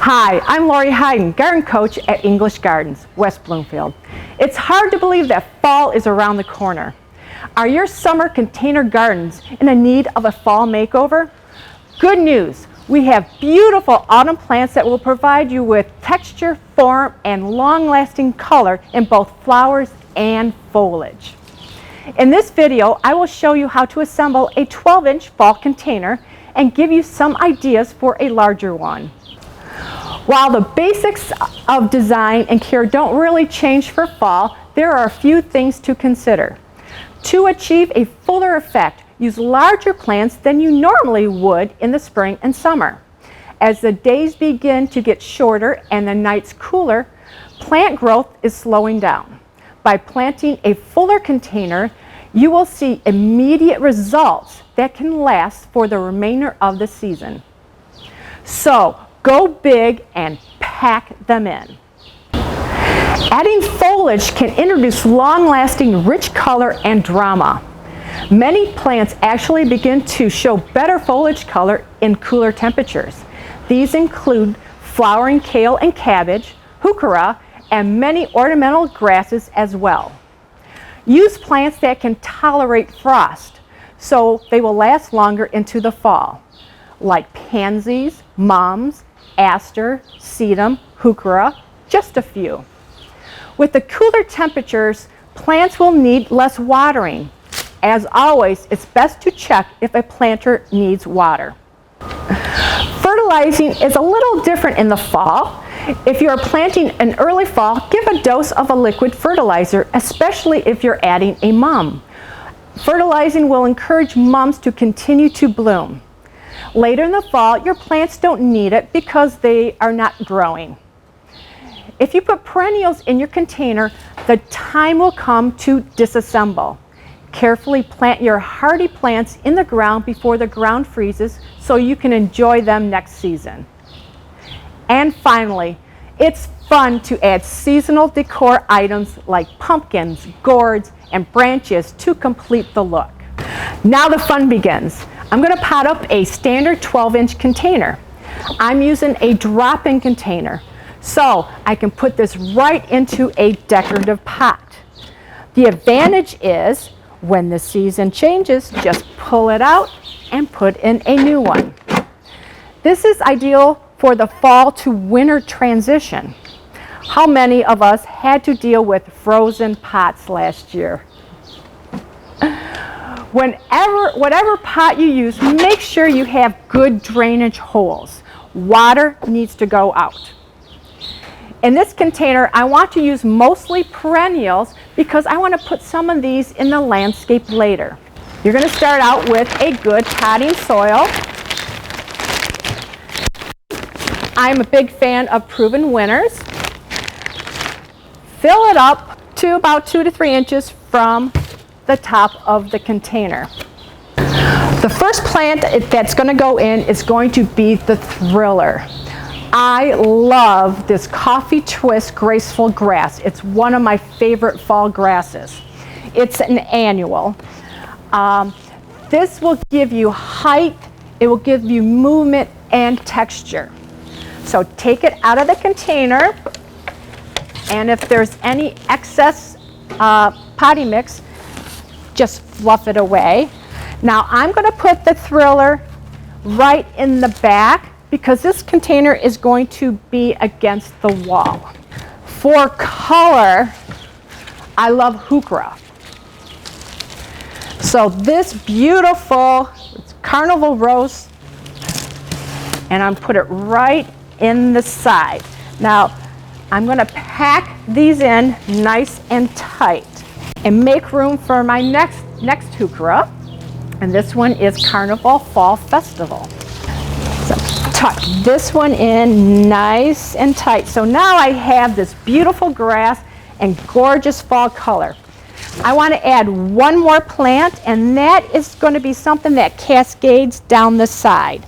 Hi, I'm Lori Hayden, garden coach at English Gardens, West Bloomfield. It's hard to believe that fall is around the corner. Are your summer container gardens in need of a fall makeover? Good news, we have beautiful autumn plants that will provide you with texture, form, and long-lasting color in both flowers and foliage. In this video, I will show you how to assemble a 12-inch fall container and give you some ideas for a larger one. While the basics of design and care don't really change for fall, there are a few things to consider. To achieve a fuller effect, use larger plants than you normally would in the spring and summer. As the days begin to get shorter and the nights cooler, plant growth is slowing down. By planting a fuller container, you will see immediate results that can last for the remainder of the season. So, go big and pack them in. Adding foliage can introduce long-lasting rich color and drama. Many plants actually begin to show better foliage color in cooler temperatures. These include flowering kale and cabbage, heuchera, and many ornamental grasses as well. Use plants that can tolerate frost, so they will last longer into the fall, like pansies, mums, aster, sedum, heuchera, just a few. With the cooler temperatures, plants will need less watering. As always, it's best to check if a planter needs water. Fertilizing is a little different in the fall. If you are planting in early fall, give a dose of a liquid fertilizer, especially if you're adding a mum. Fertilizing will encourage mums to continue to bloom. Later in the fall, your plants don't need it because they are not growing. If you put perennials in your container, the time will come to disassemble. Carefully plant your hardy plants in the ground before the ground freezes so you can enjoy them next season. And finally, it's fun to add seasonal decor items like pumpkins, gourds, and branches to complete the look. Now the fun begins. I'm going to pot up a standard 12-inch container. I'm using a drop-in container, so I can put this right into a decorative pot. The advantage is, when the season changes, just pull it out and put in a new one. This is ideal for the fall to winter transition. How many of us had to deal with frozen pots last year? Whatever pot you use, make sure you have good drainage holes. Water needs to go out. In this container, I want to use mostly perennials because I want to put some of these in the landscape later. You're going to start out with a good potting soil. I'm a big fan of Proven Winners. Fill it up to about 2 to 3 inches from the top of the container. The first plant that's going to go in is going to be the Thriller. I love this coffee twist graceful grass. It's one of my favorite fall grasses. It's an annual. This will give you height, it will give you movement and texture. So take it out of the container, and if there's any excess potting mix, just fluff it away. Now I'm going to put the Thriller right in the back because this container is going to be against the wall. For color, I love heuchera. So this beautiful carnival rose, and I'm put it right in the side. Now I'm going to pack these in nice and tight and make room for my next heuchera, and this one is Carnival Fall Festival. So tuck this one in nice and tight. So now I have this beautiful grass and gorgeous fall color. I want to add one more plant, and that is going to be something that cascades down the side.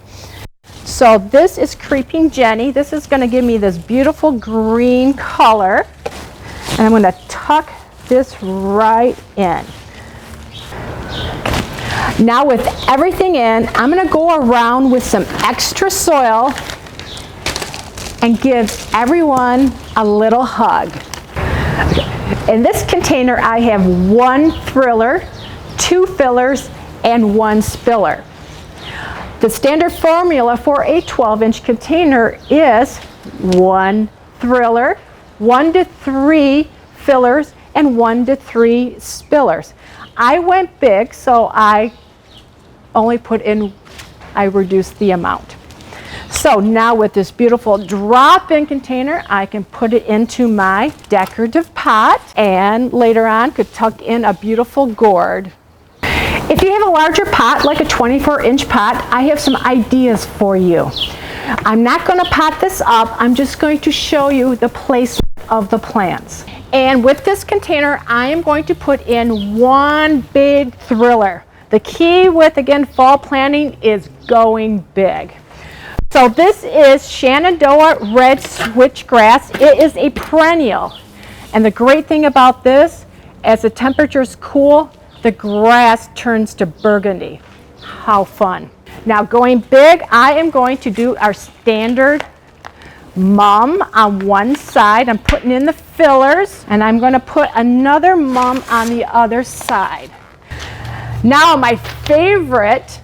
So this is Creeping Jenny. This is going to give me this beautiful green color, and I'm going to tuck this right in. Now with everything in, I'm going to go around with some extra soil and gives everyone a little hug. In this container, I have 1 thriller, 2 fillers, and 1 spiller. The standard formula for a 12-inch container is 1 thriller, 1 to 3 fillers, and 1 to 3 spillers. I went big, so I reduced the amount. So now with this beautiful drop-in container, I can put it into my decorative pot and later on could tuck in a beautiful gourd. If you have a larger pot, like a 24-inch pot, I have some ideas for you. I'm not going to pot this up, I'm just going to show you the placement of the plants. And with this container, I am going to put in 1 big thriller. The key with, again, fall planting is going big. So this is Shenandoah Red Switchgrass. It is a perennial. And the great thing about this, as the temperatures cool, the grass turns to burgundy. How fun. Now going big, I am going to do our standard mum on one side. I'm putting in the fillers, and I'm going to put another mum on the other side. Now my favorite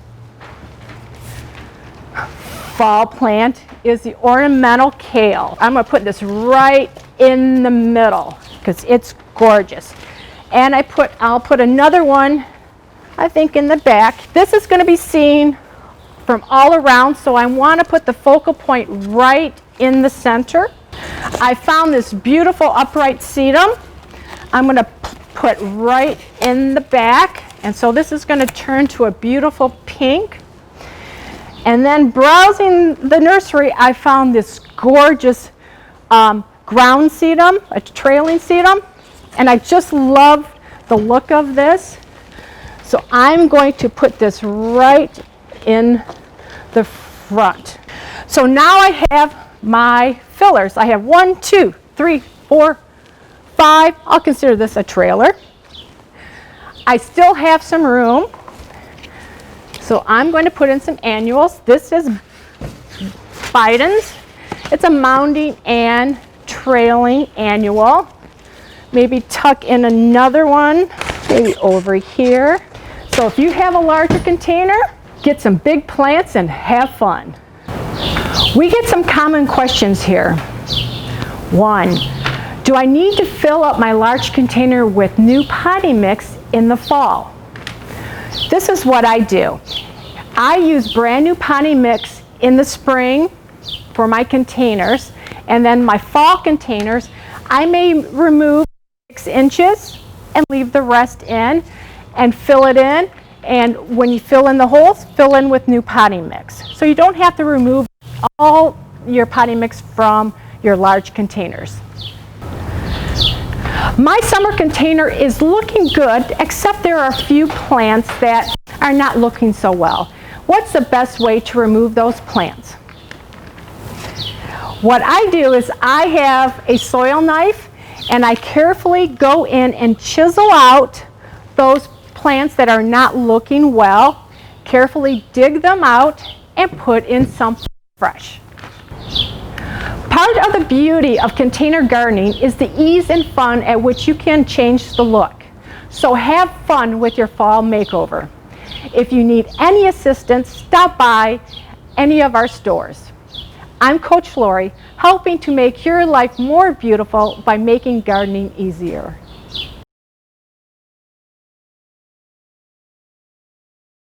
fall plant is the Ornamental Kale. I'm going to put this right in the middle because it's gorgeous. And I'll put another one, I think, in the back. This is going to be seen from all around, so I want to put the focal point right in the center. I found this beautiful upright sedum. I'm going to put right in the back, and so this is going to turn to a beautiful pink. And then browsing the nursery, I found this gorgeous ground sedum, a trailing sedum, and I just love the look of this. So I'm going to put this right in the front. So now I have my fillers. I have 1, 2, 3, 4, 5. I'll consider this a trailer. I still have some room. So I'm going to put in some annuals. This is Biden's. It's a mounding and trailing annual. Maybe tuck in another one, maybe over here. So if you have a larger container, get some big plants and have fun. We get some common questions here. 1, do I need to fill up my large container with new potting mix in the fall? This is what I do. I use brand new potting mix in the spring for my containers, and then my fall containers, I may remove 6 inches and leave the rest in and fill it in. And when you fill in the holes, fill in with new potting mix. So you don't have to remove all your potting mix from your large containers. My summer container is looking good, except there are a few plants that are not looking so well. What's the best way to remove those plants? What I do is I have a soil knife, and I carefully go in and chisel out those plants that are not looking well, carefully dig them out, and put in something fresh. Part of the beauty of container gardening is the ease and fun at which you can change the look. So have fun with your fall makeover. If you need any assistance, stop by any of our stores. I'm Coach Lori, helping to make your life more beautiful by making gardening easier.